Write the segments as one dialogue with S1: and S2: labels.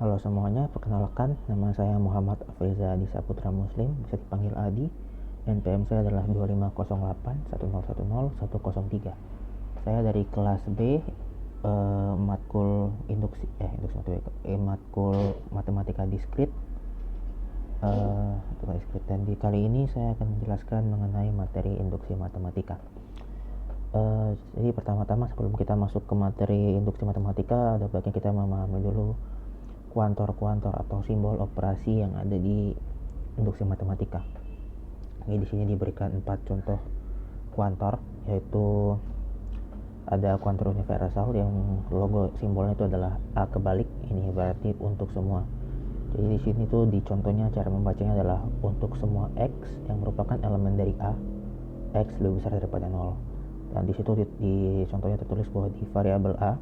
S1: Halo semuanya, perkenalkan nama saya Muhammad Afriza Adi Saputra Muslim, bisa dipanggil Adi. NPM saya adalah 250810100103. Saya dari kelas B, matkul matkul matematika diskrit. Dan di kali ini saya akan menjelaskan mengenai materi induksi matematika. Jadi pertama-tama sebelum kita masuk ke materi induksi matematika, ada baiknya kita memahami dulu kuantor-kuantor atau simbol operasi yang ada di induksi matematika. Ini di sini diberikan 4 contoh kuantor, yaitu ada kuantor universal yang logo simbolnya itu adalah A kebalik. Ini berarti untuk semua. Jadi di sini tuh di contohnya cara membacanya adalah untuk semua X yang merupakan elemen dari A, X lebih besar daripada 0. Dan di situ di contohnya tertulis bahwa di variabel A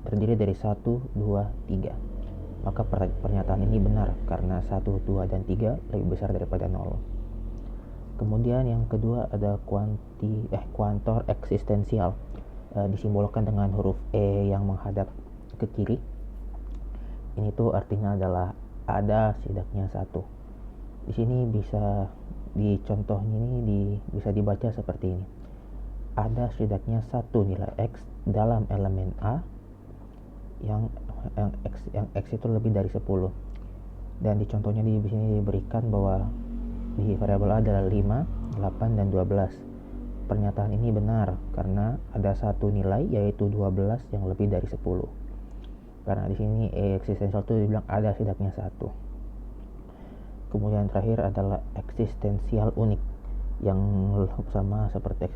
S1: terdiri dari 1, 2, 3. Maka pernyataan ini benar karena 1, 2, dan 3 lebih besar daripada 0. Kemudian yang kedua ada kuantor eksistensial, disimbolkan dengan huruf E yang menghadap ke kiri. Ini tuh artinya adalah ada setidaknya 1. Di sini bisa di contoh ini bisa dibaca seperti ini. Ada setidaknya 1 nilai X dalam elemen A yang X itu lebih dari 10. Dan di contohnya di sini diberikan bahwa di variabel A adalah 5, 8, dan 12. Pernyataan ini benar karena ada 1 nilai yaitu 12 yang lebih dari 10. Karena di sini eksistensial itu dibilang ada setidaknya 1. Kemudian terakhir adalah eksistensial unik, yang sama seperti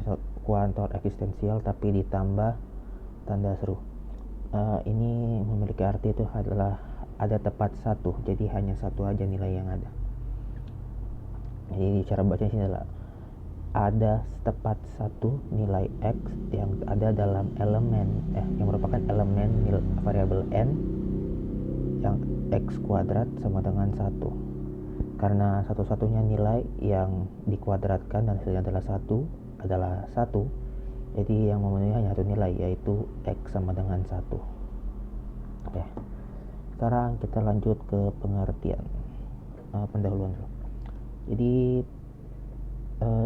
S1: kuantor eksistensial tapi ditambah tanda seru. Ini memiliki arti itu adalah ada tepat 1, jadi hanya 1 aja nilai yang ada. Jadi cara bacanya sini adalah ada tepat 1 nilai X yang ada dalam elemen yang merupakan elemen variabel N yang X kuadrat sama dengan 1. Karena satu-satunya nilai yang dikuadratkan dan hasilnya adalah 1, jadi yang memenuhi hanya satu nilai, yaitu X sama dengan 1. Oke, sekarang kita lanjut ke pengertian, pendahuluan dulu. Jadi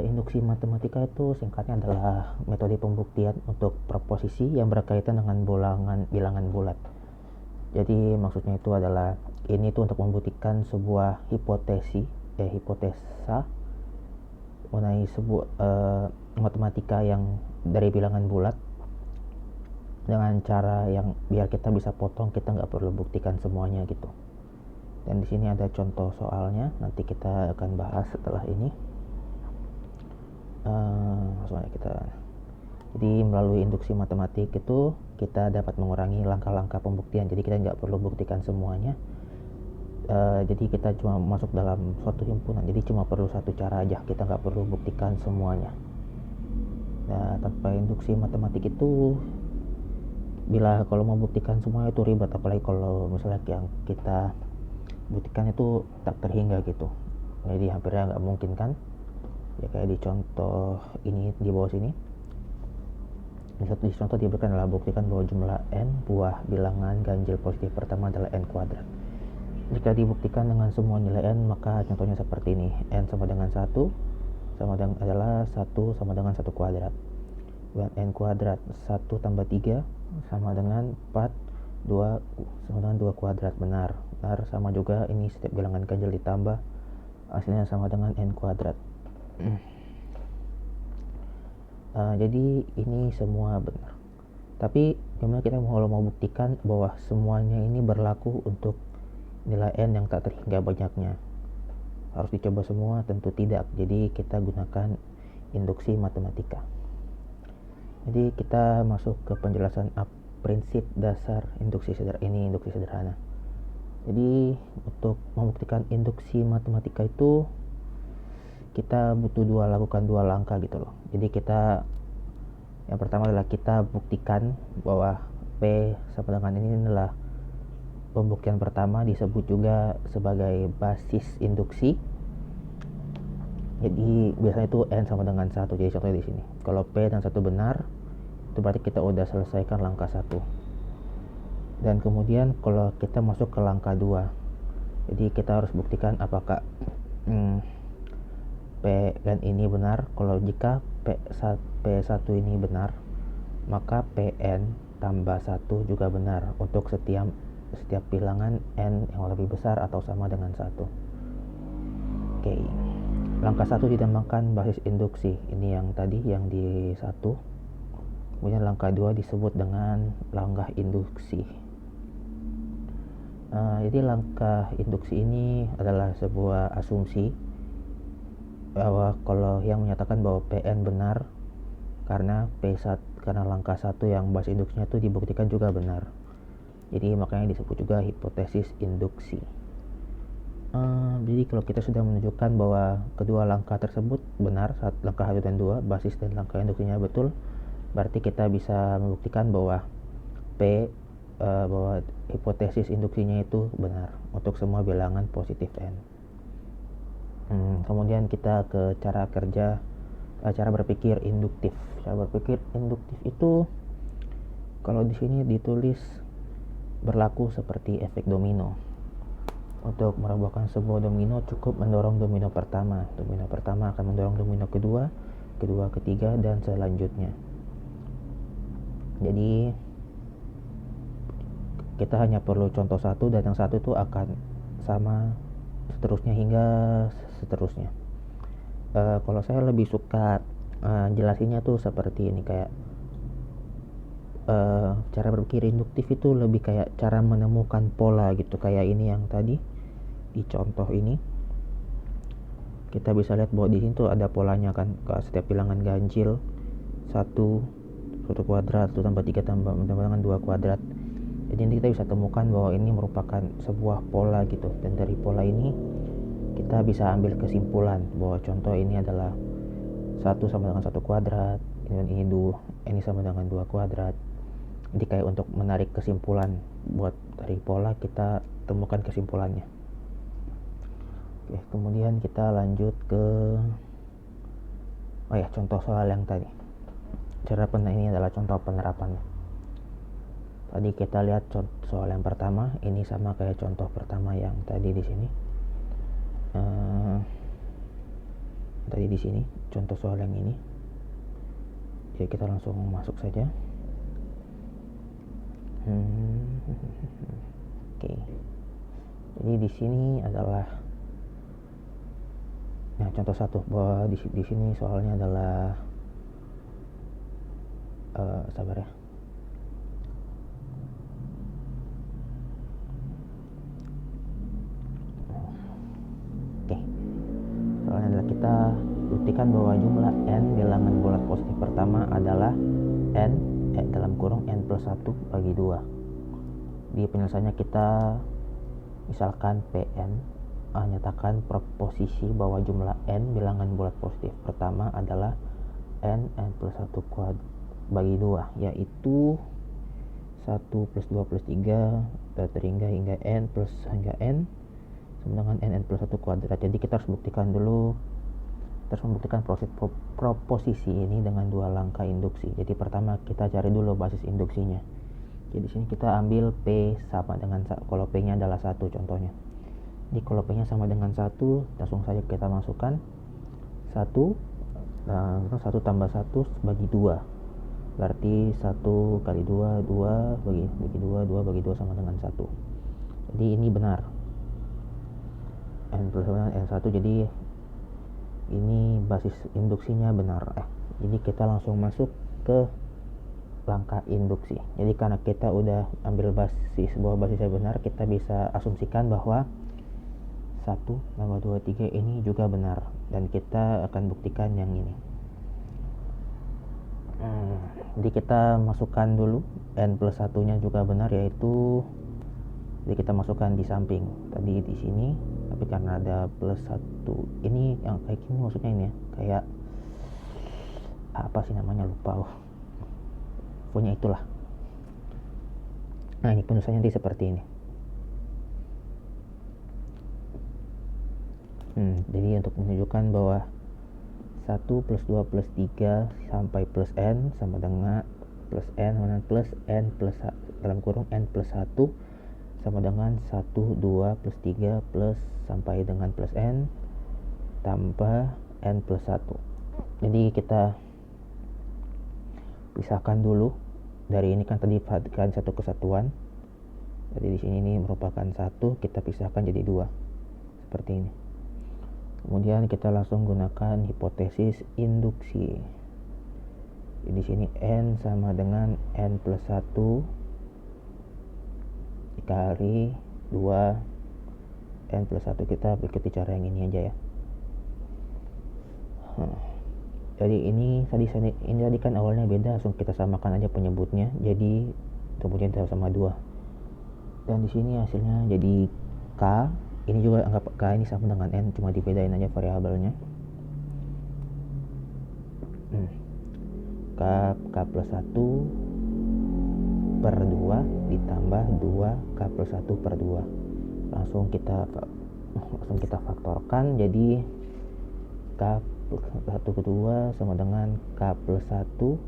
S1: induksi matematika itu singkatnya adalah metode pembuktian untuk proposisi yang berkaitan dengan bilangan bulat. Jadi maksudnya itu adalah ini tuh untuk membuktikan sebuah hipotesa mengenai sebuah matematika yang dari bilangan bulat dengan cara yang biar kita bisa potong, kita nggak perlu buktikan semuanya gitu. Dan di sini ada contoh soalnya, nanti kita akan bahas setelah ini. Jadi melalui induksi matematik itu kita dapat mengurangi langkah-langkah pembuktian. Jadi kita nggak perlu buktikan semuanya. Jadi kita cuma masuk dalam suatu himpunan. Jadi cuma perlu satu cara aja. Kita nggak perlu buktikan semuanya. Nah, tanpa induksi matematik itu, bila kalau mau buktikan semua itu ribet. Apalagi kalau misalnya yang kita buktikan itu tak terhingga gitu. Jadi hampirnya nggak mungkin kan. Ya kayak di contoh ini di bawah sini. Di contoh diberikan adalah buktikan bahwa jumlah n buah bilangan ganjil positif pertama adalah n kuadrat. Jika dibuktikan dengan semua nilai n, maka contohnya seperti ini. N sama dengan 1 adalah 1 sama dengan 1 kuadrat. Dan n kuadrat 1 tambah 3 sama dengan 4, 2 sama dengan 2 kuadrat. Benar, sama juga ini setiap bilangan ganjil ditambah hasilnya sama dengan n kuadrat. Jadi ini semua benar. Tapi gimana kita mau buktikan bahwa semuanya ini berlaku untuk nilai n yang tak terhingga banyaknya? Harus dicoba semua? Tentu tidak. Jadi kita gunakan induksi matematika. Jadi kita masuk ke penjelasan prinsip dasar induksi sederhana. Jadi untuk membuktikan induksi matematika itu kita butuh lakukan dua langkah gitu loh. Jadi yang pertama adalah kita buktikan bahwa P sama dengan ini adalah pembuktian pertama, disebut juga sebagai basis induksi. Jadi biasanya itu N sama dengan 1. Jadi contohnya di sini. Kalau P dan 1 benar, itu berarti kita udah selesaikan langkah 1. Dan kemudian kalau kita masuk ke langkah 2, jadi kita harus buktikan apakah Pn ini benar. Kalau jika P1 ini benar, maka Pn tambah 1 juga benar untuk setiap bilangan n yang lebih besar atau sama dengan 1. Oke. Langkah 1 dinamakan basis induksi. Ini yang tadi yang di 1. Kemudian langkah 2 disebut dengan langkah induksi. Jadi langkah induksi ini adalah sebuah asumsi bahwa kalau yang menyatakan bahwa Pn benar karena karena langkah 1 yang basis induksinya itu dibuktikan juga benar. Jadi makanya disebut juga hipotesis induksi. Jadi kalau kita sudah menunjukkan bahwa kedua langkah tersebut benar, langkah 1 dan 2, basis dan langkah induksinya betul, berarti kita bisa membuktikan bahwa bahwa hipotesis induksinya itu benar untuk semua bilangan positif n. Kemudian kita ke cara berpikir induktif. Cara berpikir induktif itu kalau di sini ditulis berlaku seperti efek domino. Untuk merobohkan sebuah domino cukup mendorong domino pertama. Domino pertama akan mendorong domino kedua, ketiga, dan selanjutnya. Jadi kita hanya perlu contoh 1 dan yang 1 itu akan sama seterusnya hingga seterusnya. Kalau saya lebih suka jelasinnya tuh seperti ini, kayak cara berpikir induktif itu lebih kayak cara menemukan pola gitu, kayak ini yang tadi di contoh ini kita bisa lihat bahwa di sini tuh ada polanya kan, ke setiap bilangan ganjil 1 kuadrat, 1 tambah 3 tambah dengan 2 kuadrat. Jadi nanti kita bisa temukan bahwa ini merupakan sebuah pola gitu, dan dari pola ini kita bisa ambil kesimpulan bahwa contoh ini adalah 1 sama dengan 1 kuadrat, ini sama dengan 2 kuadrat. Jadi kayak untuk menarik kesimpulan buat dari pola, kita temukan kesimpulannya. Oke, kemudian kita lanjut ke contoh soal yang tadi. Ini adalah contoh penerapannya. Tadi kita lihat soal yang pertama, ini sama kayak contoh pertama yang tadi di sini. Tadi di sini contoh soal yang ini. Jadi kita langsung masuk saja. Oke. Jadi di sini adalah contoh 1 bahwa di sini soalnya adalah sabar ya. Oke. Soalnya adalah kita buktikan bahwa jumlah n bilangan bulat positif pertama adalah n dalam kurung n plus 1 bagi 2. Di penyelesaiannya kita misalkan Pn menyatakan proposisi bahwa jumlah n bilangan bulat positif pertama adalah n plus 1 kuadrat bagi 2, yaitu 1 plus 2 plus 3 hingga n plus hingga n sama dengan n plus 1 kuadrat. Jadi kita harus membuktikan proses proposisi ini dengan 2 langkah induksi. Jadi pertama kita cari dulu basis induksinya. Jadi sini kita ambil P sama dengan, kalau P-nya adalah 1 contohnya. Jadi kalau P-nya sama dengan 1, langsung saja kita masukkan 1 tambah 1 bagi 2. Berarti 1 kali 2, 2 bagi 2, 2 bagi 2 sama dengan 1. Jadi ini benar. N plus N1, jadi ini basis induksinya benar. Jadi kita langsung masuk ke langkah induksi. Jadi karena kita udah ambil bahwa basisnya benar, kita bisa asumsikan bahwa 1 tambah 2, 3 ini juga benar, dan kita akan buktikan yang ini. Jadi kita masukkan dulu n plus 1 nya juga benar, yaitu jadi kita masukkan di samping tadi di sini, tapi karena ada plus 1 ini yang kayak gini, maksudnya ini ya, kayak apa sih namanya, lupa pokoknya itulah. Nah, ini penulisannya seperti ini. Jadi untuk menunjukkan bahwa 1 plus 2 plus 3 sampai plus n sama dengan plus n sama dengan plus n plus dalam kurung n plus 1 sama dengan 1, 2, plus 3 plus sampai dengan plus n tambah n plus 1. Jadi kita pisahkan dulu. Dari ini kan tadi kan satu kesatuan. Jadi di sini ini merupakan 1, kita pisahkan jadi 2. Seperti ini. Kemudian kita langsung gunakan hipotesis induksi. Di sini n sama dengan n plus 1 dikali 2 n plus 1. Kita ikuti cara yang ini aja ya. Jadi ini tadi kan awalnya beda, langsung kita samakan aja penyebutnya. Jadi kemudian kita sama 2. Dan di sini hasilnya jadi k. Ini juga anggap k ini sama dengan n, cuma dibedain aja variabelnya. K plus 1 per 2 ditambah 2 K plus 1 per 2. Langsung kita faktorkan, jadi K plus 1 kedua sama dengan K plus 1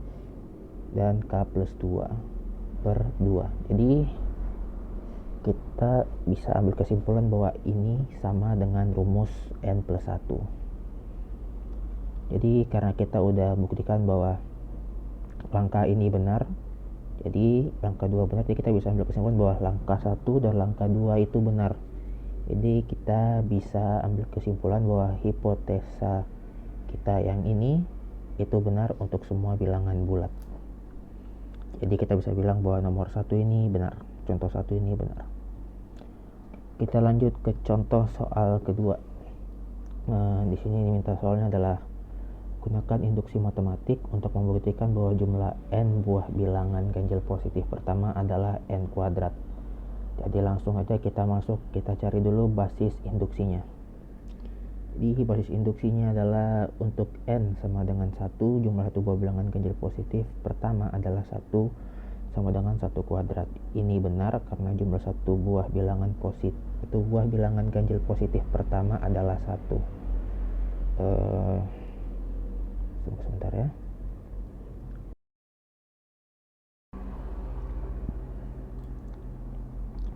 S1: dan K plus 2 per 2. Jadi kita bisa ambil kesimpulan bahwa ini sama dengan rumus n plus 1. Jadi karena kita udah buktikan bahwa langkah ini benar, jadi langkah 2 benar, jadi kita bisa ambil kesimpulan bahwa langkah 1 dan langkah 2 itu benar. Jadi kita bisa ambil kesimpulan bahwa hipotesa kita yang ini itu benar untuk semua bilangan bulat. Jadi kita bisa bilang bahwa nomor 1 ini benar, contoh 1 ini benar. Kita lanjut ke contoh soal kedua. Nah, di sini diminta soalnya adalah gunakan induksi matematik untuk membuktikan bahwa jumlah n buah bilangan ganjil positif pertama adalah n kuadrat. Jadi langsung aja kita cari dulu basis induksinya. Jadi basis induksinya adalah untuk n sama dengan 1, jumlah 1 buah bilangan ganjil positif pertama adalah 1 sama dengan 1 kuadrat. Ini benar karena jumlah 1 buah bilangan ganjil positif pertama adalah 1. Tunggu sebentar ya.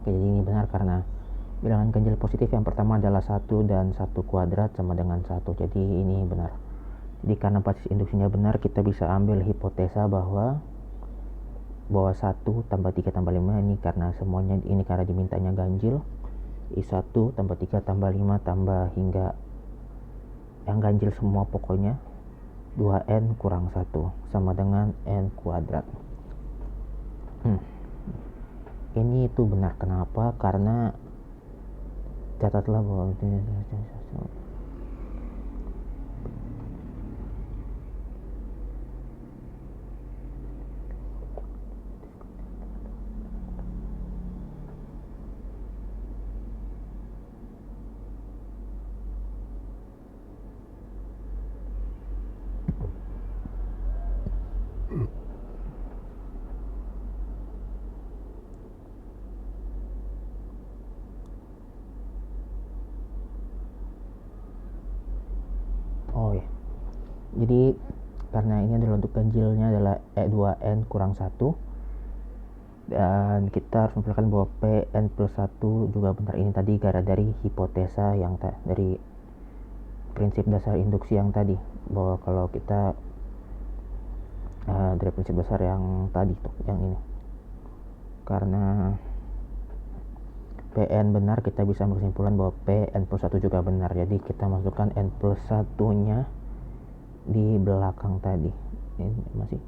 S1: Oke, jadi ini benar karena bilangan ganjil positif yang pertama adalah 1 dan 1 kuadrat sama dengan 1. Jadi ini benar. Jadi karena basis induksinya benar, kita bisa ambil hipotesa bahwa 1 tambah 3 tambah 5 ini karena semuanya ini karena dimintanya ganjil. 1 tambah 3 tambah 5 tambah hingga yang ganjil semua pokoknya 2n kurang 1 sama dengan n kuadrat. Ini itu benar. Kenapa? Karena catatlah bahwa jadi karena ini adalah untuk ganjilnya adalah 2n kurang 1, dan kita harus memperhatikan bahwa Pn plus 1 juga benar. Ini tadi gara dari hipotesa yang dari prinsip dasar induksi yang tadi, bahwa kalau kita dari prinsip dasar yang tadi tuh, yang ini, karena Pn benar, kita bisa berkesimpulan bahwa Pn plus 1 juga benar. Jadi kita masukkan n plus 1 nya di belakang tadi. Ini masih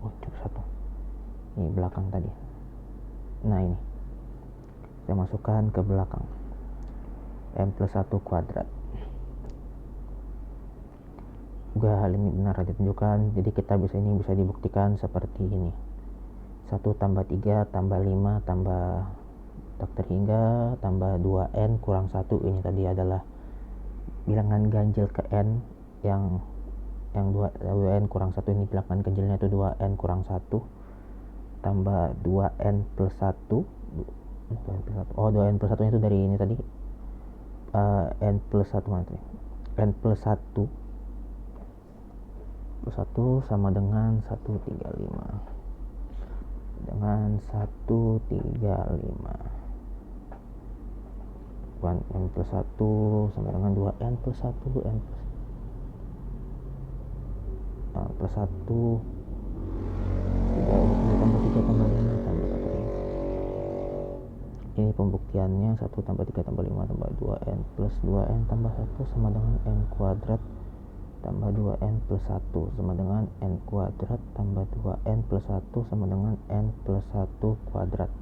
S1: cukup 1 ini belakang tadi. Nah, ini saya masukkan ke belakang n plus 1 kuadrat. Juga hal ini benar ditunjukkan. Jadi kita bisa dibuktikan seperti ini. 1 tambah 3 tambah 5 tambah dokter hingga tambah 2n kurang 1. Ini tadi adalah bilangan ganjil ke n yang 2n kurang 1. Ini bilangan ganjilnya itu 2n kurang 1 tambah 2n plus 1. 2n plus 1 itu dari ini tadi, n plus 1 mana tadi? N plus 1 plus 1 sama dengan 135 dengan 135. 1n plus 1 sama dengan 2n plus 1 n plus 1 3 tambah 3 tambah 5 tambah 1. Ini pembuktiannya 1 tambah 3 tambah 5 tambah 2n plus 2n tambah 1 sama dengan n kuadrat tambah 2n plus 1 sama dengan n kuadrat tambah 2n plus 1 sama dengan n plus 1 kuadrat.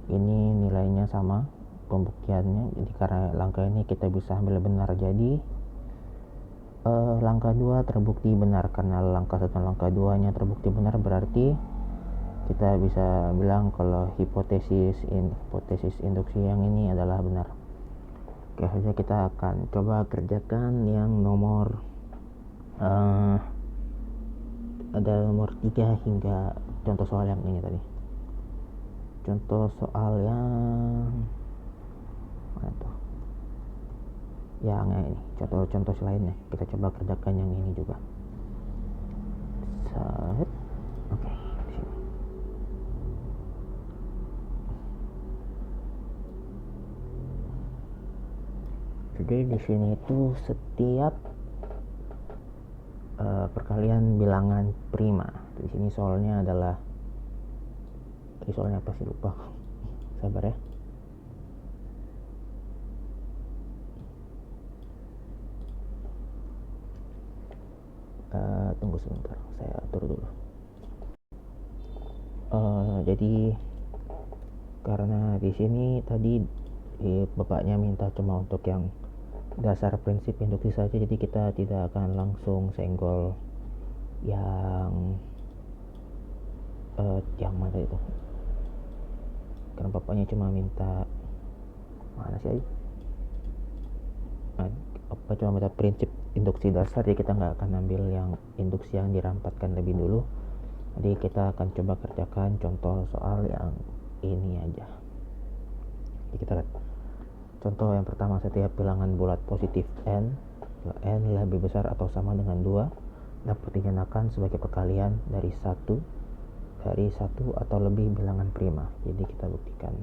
S1: Ini nilainya sama pembuktiannya, jadi karena langkah ini kita bisa ambil benar. Jadi langkah 2 terbukti benar. Karena langkah 1 dan langkah 2 nya terbukti benar, berarti kita bisa bilang kalau hipotesis induksi yang ini adalah benar. Oke, saja kita akan coba kerjakan yang nomor ada nomor 3 hingga contoh soal yang ini tadi. Contoh soal yang mana tuh? Yang ini, contoh lainnya. Kita coba kerjakan yang ini juga. Set. Oke, di sini. Jadi di sini itu setiap perkalian bilangan prima. Di sini soalnya adalah soalnya apa sih, lupa. Sabar ya. Tunggu sebentar, saya atur dulu. Jadi karena di sini tadi bapaknya minta cuma untuk yang dasar prinsip induksi saja, jadi kita tidak akan langsung senggol yang mana itu, karena bapaknya cuma minta mana sih cuma minta prinsip induksi dasar, jadi kita nggak akan ambil yang induksi yang dirampatkan lebih dulu. Jadi kita akan coba kerjakan contoh soal yang ini aja. Jadi kita lihat contoh yang pertama, setiap bilangan bulat positif n lebih besar atau sama dengan 2 dapat dinyatakan sebagai perkalian dari satu atau lebih bilangan prima. Jadi kita buktikan.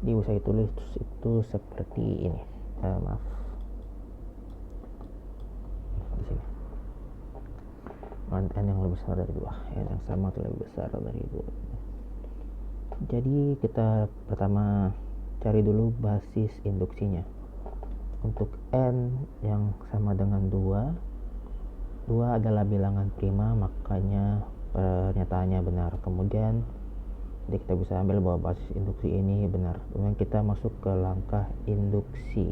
S1: Di usai tulis itu seperti ini. Maaf. Di sini. N yang lebih besar dari 2, n yang sama atau lebih besar dari 2. Jadi kita pertama cari dulu basis induksinya. Untuk n yang sama dengan 2 adalah bilangan prima, makanya pernyataannya benar. Kemudian jadi kita bisa ambil bahwa basis induksi ini benar. Kemudian kita masuk ke langkah induksi.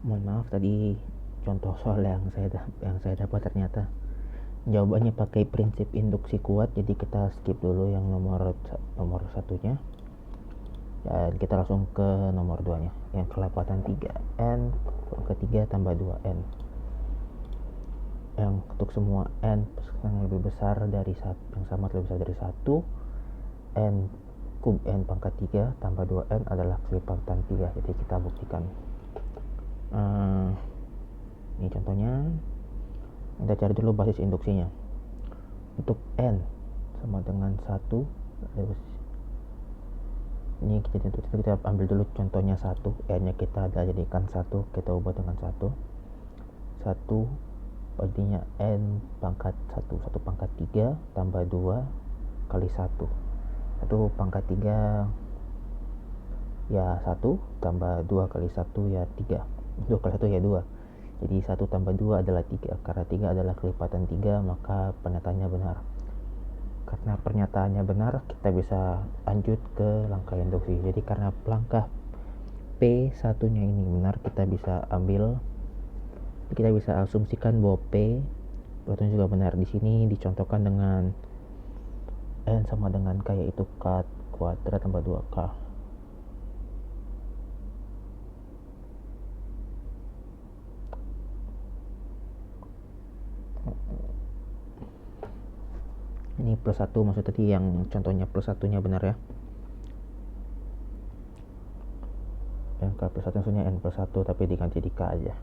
S1: Mohon maaf, tadi contoh soal yang saya dapat ternyata jawabannya pakai prinsip induksi kuat, jadi kita skip dulu yang nomor satunya dan kita langsung ke nomor 2 nya yang kelapatan 3n ketiga tambah 2n yang untuk semua n yang lebih besar dari yang sama atau lebih besar dari 1, n kub n pangkat 3 tambah 2n adalah kelipatan 3. Jadi kita buktikan. Ini contohnya. Kita cari dulu basis induksinya. Untuk n sama dengan 1, ini kita ambil dulu contohnya 1, n nya kita jadikan 1, kita ubah dengan 1 artinya n pangkat 1 pangkat 3 tambah 2 kali 1 pangkat 3 ya 1 tambah 2 kali 1 ya 3, 2 kali 1 ya 2, jadi 1 tambah 2 adalah 3. Karena 3 adalah kelipatan 3, maka pernyataannya benar. Karena pernyataannya benar, kita bisa lanjut ke langkah induksi. Jadi karena langkah P1 nya ini benar, kita bisa asumsikan bahwa P1 juga benar. Di sini dicontohkan dengan n sama dengan k, yaitu k kuadrat tambah 2k. plus 1 maksud tadi yang contohnya plus 1 nya benar ya. Yang K plus 1 maksudnya N plus 1 tapi diganti di K aja.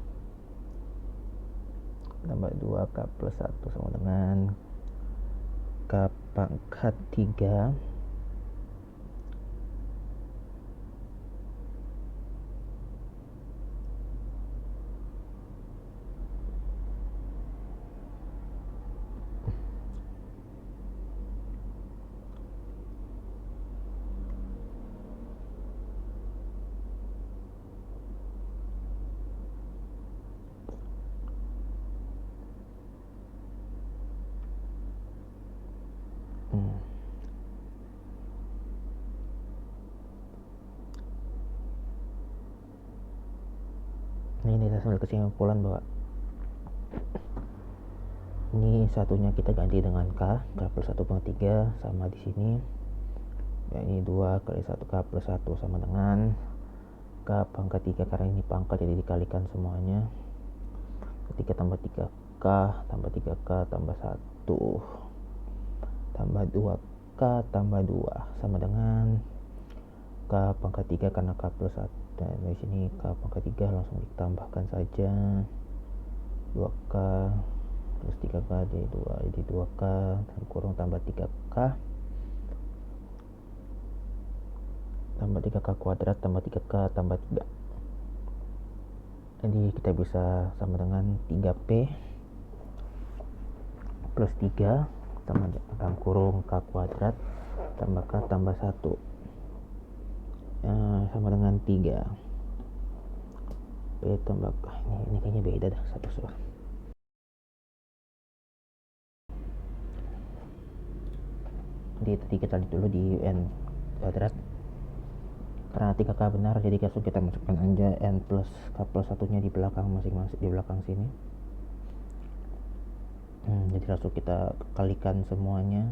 S1: Tambah 2 K plus 1 sama dengan K pangkat 3 ini kita sambil kesimpulan bahwa ini satunya kita ganti dengan K plus 1/3 sama di sini ya, ini 2 kali 1 K plus 1 sama dengan K pangkat 3 karena ini pangkat jadi dikalikan semuanya. 3 tambah 3K tambah 3K tambah 1 tambah 2K tambah 2 sama dengan K pangkat 3 karena K plus 1. Dan dari sini K pangkat 3 langsung ditambahkan saja 2K plus 3K jadi 2 jadi 2K dan kurung tambah 3K tambah 3K kuadrat tambah 3K tambah 3. Jadi kita bisa sama dengan 3P plus 3 tambah dalam kurung K kuadrat tambah K tambah 1 sama dengan 3 P tambah K. Ini kayaknya beda dah satu soal. Jadi tadi kita lihat dulu di N kuadrat karena 3K benar jadi langsung kita masukkan aja N plus K plus 1 nya di belakang masing-masing di belakang sini. Jadi langsung kita kalikan semuanya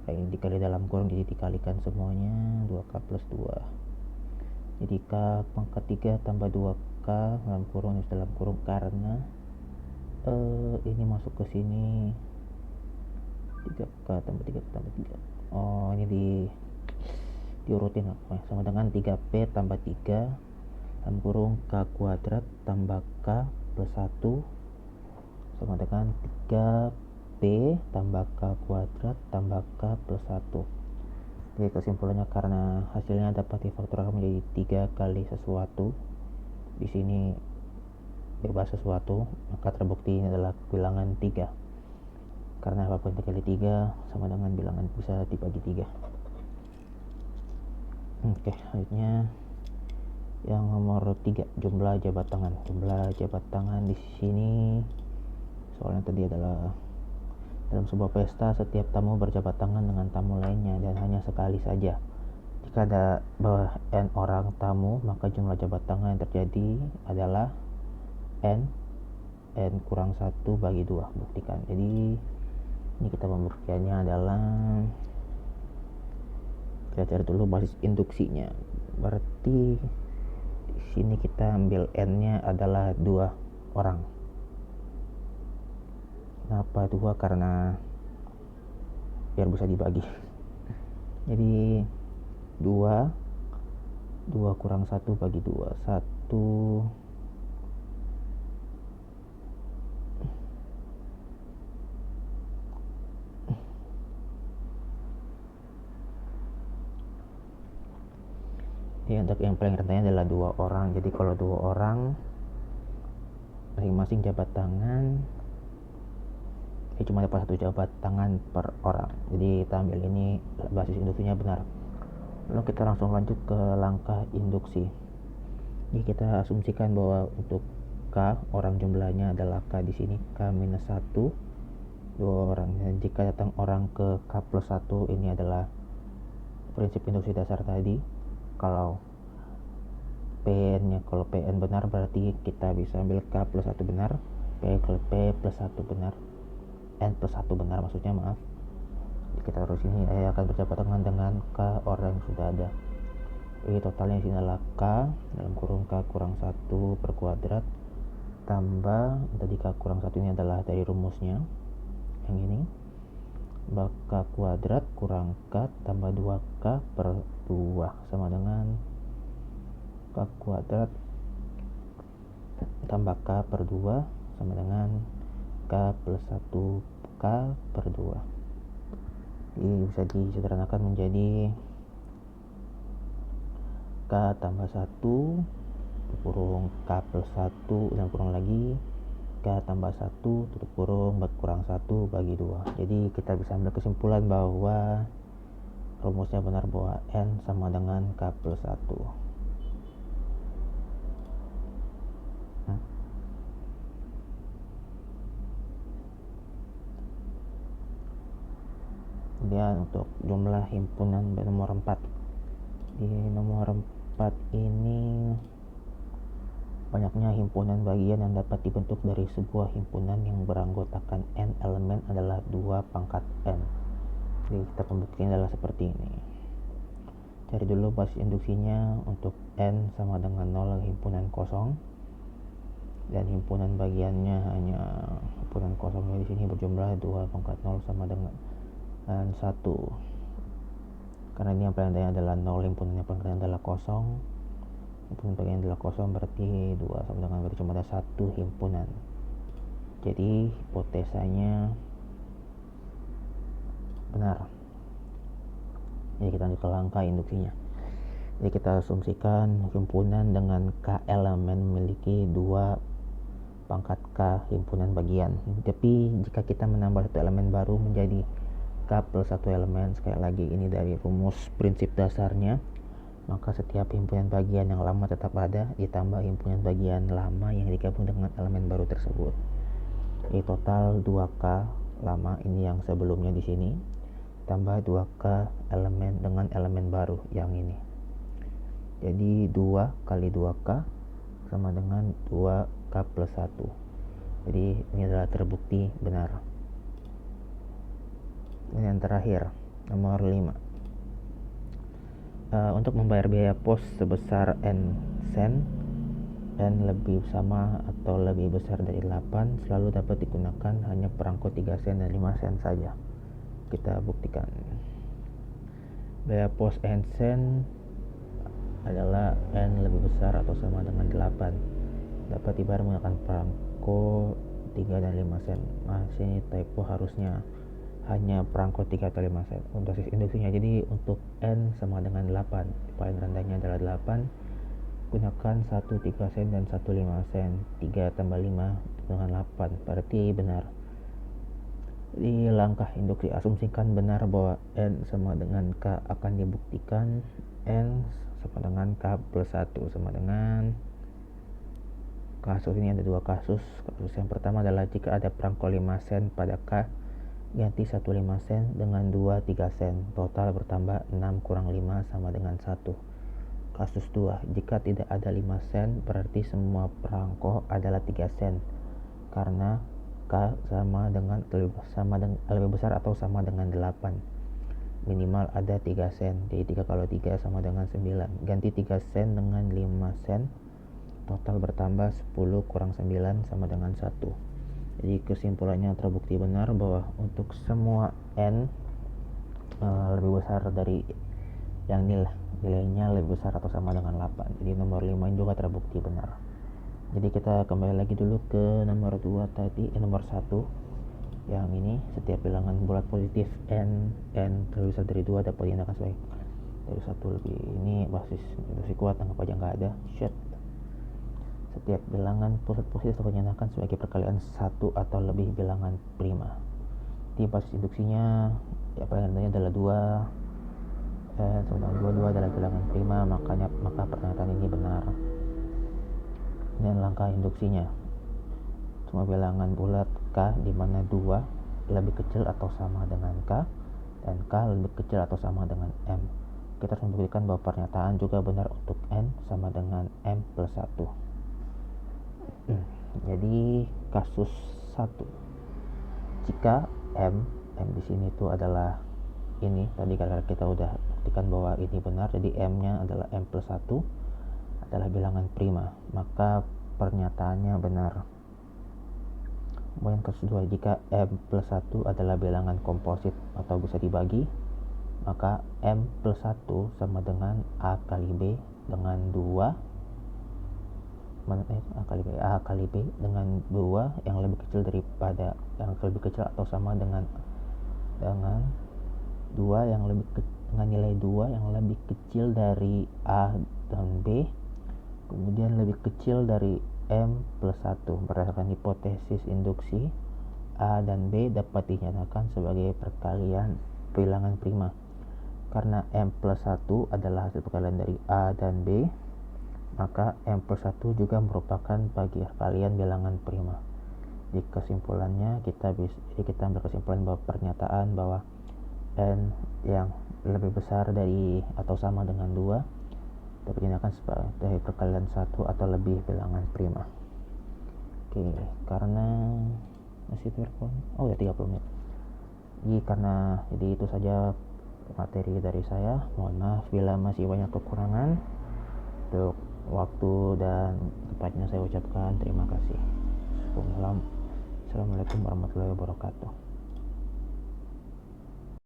S1: kayak ini dikali dalam kurung jadi dikalikan semuanya 2K plus 2 jadi K pangkat 3 tambah 2K dalam kurung karena ini masuk ke sini 3K tambah 3K tambah 3. Oh ini diurutin sama dengan 3P tambah 3 dalam kurung K kuadrat tambah K plus 1 sama dengan 3P tambah K kuadrat tambah K plus 1. Jadi kesimpulannya karena hasilnya dapat difaktorkan menjadi 3 kali sesuatu, di sini bebas sesuatu, maka terbukti ini adalah bilangan 3 karena apapun dikali 3 sama dengan bilangan bisa dibagi 3. Oke, selanjutnya yang nomor 3 jumlah jabat tangan. Jumlah jabat tangan di sini soalnya tadi adalah dalam sebuah pesta setiap tamu berjabat tangan dengan tamu lainnya dan hanya sekali saja. Jika ada bawah N orang tamu maka jumlah jabat tangan yang terjadi adalah N kurang 1 bagi 2. Buktikan. Jadi ini kita pembuktiannya adalah kita cari dulu basis induksinya. Berarti di sini kita ambil N-nya adalah 2 orang. Kenapa 2? Karena biar bisa dibagi. Jadi 2 kurang 1 bagi 2 1 Jadi untuk yang paling rentannya adalah 2 orang. Jadi kalau 2 orang masing-masing jabat tangan cuma dapat 1 jabat tangan per orang. Jadi kita ambil ini basis induksinya benar. Lalu kita langsung lanjut ke langkah induksi. Jadi kita asumsikan bahwa untuk K orang jumlahnya adalah K di sini K minus 1 2 orang. Dan jika datang orang ke K plus 1 ini adalah prinsip induksi dasar tadi. Kalau PN benar berarti kita bisa ambil K plus 1 benar, P plus 1 benar, N plus 1 benar maksudnya maaf. Jadi kita terus ini akan berjabat tangan dengan K orang yang sudah ada. Jadi totalnya sini adalah K dalam kurung K kurang 1 per kuadrat tambah tadi K kurang 1 ini adalah dari rumusnya yang ini K kuadrat kurang K tambah 2K per 2 sama dengan K kuadrat tambah K per 2 sama dengan K plus 1K per 2. Jadi bisa disederhanakan menjadi K tambah 1 kurung K plus 1 dan kurang lagi K tambah 1 tutup kurung berkurang 1 bagi 2. Jadi kita bisa ambil kesimpulan bahwa rumusnya benar bahwa N sama dengan K plus 1. Kemudian untuk jumlah himpunan nomor 4. Di nomor 4 ini banyaknya himpunan bagian yang dapat dibentuk dari sebuah himpunan yang beranggotakan N elemen adalah 2 pangkat N. Jadi kita pembuktiannya adalah seperti ini. Cari dulu basis induksinya. Untuk N sama dengan 0 himpunan kosong, dan himpunan bagiannya hanya himpunan kosongnya di sini berjumlah 2 pangkat 0 sama dengan 1. Karena ini yang paling rendah adalah 0, himpunan yang paling rendah adalah kosong. Himpunan bagian adalah kosong, berarti 2 sama dengan berarti cuma ada 1 himpunan. Jadi hipotesanya benar. Jadi kita lanjut ke langkah induksinya. Jadi kita asumsikan himpunan dengan K elemen memiliki 2 pangkat K himpunan bagian. Tapi jika kita menambah 1 elemen baru menjadi K plus 1 elemen, sekali lagi ini dari rumus prinsip dasarnya, maka setiap himpunan bagian yang lama tetap ada ditambah himpunan bagian lama yang digabung dengan elemen baru tersebut. Jadi total 2K lama ini yang sebelumnya di sini tambah 2K elemen dengan elemen baru yang ini. Jadi 2 kali 2K sama dengan 2K plus 1. Jadi ini adalah terbukti benar. Ini yang terakhir, nomor 5. Untuk membayar biaya pos sebesar N sen, N lebih sama atau lebih besar dari 8 selalu dapat digunakan hanya perangko 3 sen dan 5 sen saja. Kita buktikan. Biaya pos N sen adalah N lebih besar atau sama dengan 8. Dapat dibayar menggunakan perangko 3 dan 5 sen. Nah, sini typo harusnya hanya perangko 3 atau 5 sen untuk basis induksinya. Jadi untuk N sama dengan 8, paling rendahnya adalah 8, gunakan 1 3 sen dan 1 5 sen. 3 tambah 5 dengan 8, berarti benar. Di langkah induksi asumsikan benar bahwa N sama dengan K akan dibuktikan. N sama dengan K plus 1 sama dengan, kasus ini ada 2 kasus. Kasus yang pertama adalah jika ada perangko 5 sen pada K, ganti 1 5 sen dengan 2 3 sen, total bertambah 6 kurang 5 sama dengan 1. Kasus 2, jika tidak ada 5 sen berarti semua perangko adalah 3 sen karena K lebih besar atau sama dengan 8, minimal ada 3 sen. Jadi 3 kali 3 sama dengan 9, ganti 3 sen dengan 5 sen, total bertambah 10 kurang 9 sama dengan 1. Jadi kesimpulannya terbukti benar bahwa untuk semua N lebih besar dari yang nilainya lebih besar atau sama dengan 8. Jadi nomor 5 juga terbukti benar. Jadi kita kembali lagi dulu ke nomor 2 tadi, nomor 1 yang ini. Setiap bilangan bulat positif N lebih besar dari 2 dapat dinyatakan sebagai dari 1 lebih. Ini basis induksi kuat, anggap aja nggak ada. Setiap bilangan pusat positif dapat dinyatakan sebagai perkalian 1 atau lebih bilangan prima. Di basis induksinya ya paling rendahnya adalah 2, sementara 2 adalah bilangan prima, maka pernyataan ini benar. Dan langkah induksinya, semua bilangan bulat K di mana 2 lebih kecil atau sama dengan K dan K lebih kecil atau sama dengan M. Kita harus membuktikan bahwa pernyataan juga benar untuk N sama dengan M plus 1. Jadi kasus 1, jika M di sini itu adalah ini tadi, karena kita udah buktikan bahwa ini benar, jadi M-nya adalah M plus 1 adalah bilangan prima, maka pernyataannya benar Kemudian kasus 2, jika M plus 1 adalah bilangan komposit atau bisa dibagi, maka M plus 1 sama dengan A kali B dengan 2 A kali B dengan 2 yang lebih kecil daripada yang lebih kecil atau sama dengan 2 yang lebih dengan nilai 2 yang lebih kecil dari A dan B, kemudian lebih kecil dari M plus 1. Berdasarkan hipotesis induksi, A dan B dapat dinyatakan sebagai perkalian bilangan prima. Karena M plus 1 adalah hasil perkalian dari A dan B, maka M plus 1 juga merupakan perkalian bilangan prima. Jadi kesimpulannya kita ambil kesimpulan bahwa pernyataan bahwa N yang lebih besar dari atau sama dengan 2 dapat dinyatakan sebagai perkalian 1 atau lebih bilangan prima. Oke, karena masih telepon. Oh ya, 30 menit. Jadi itu saja materi dari saya. Mohon maaf bila masih banyak kekurangan. Untuk waktu dan tempatnya saya ucapkan terima kasih. Assalamualaikum warahmatullahi wabarakatuh.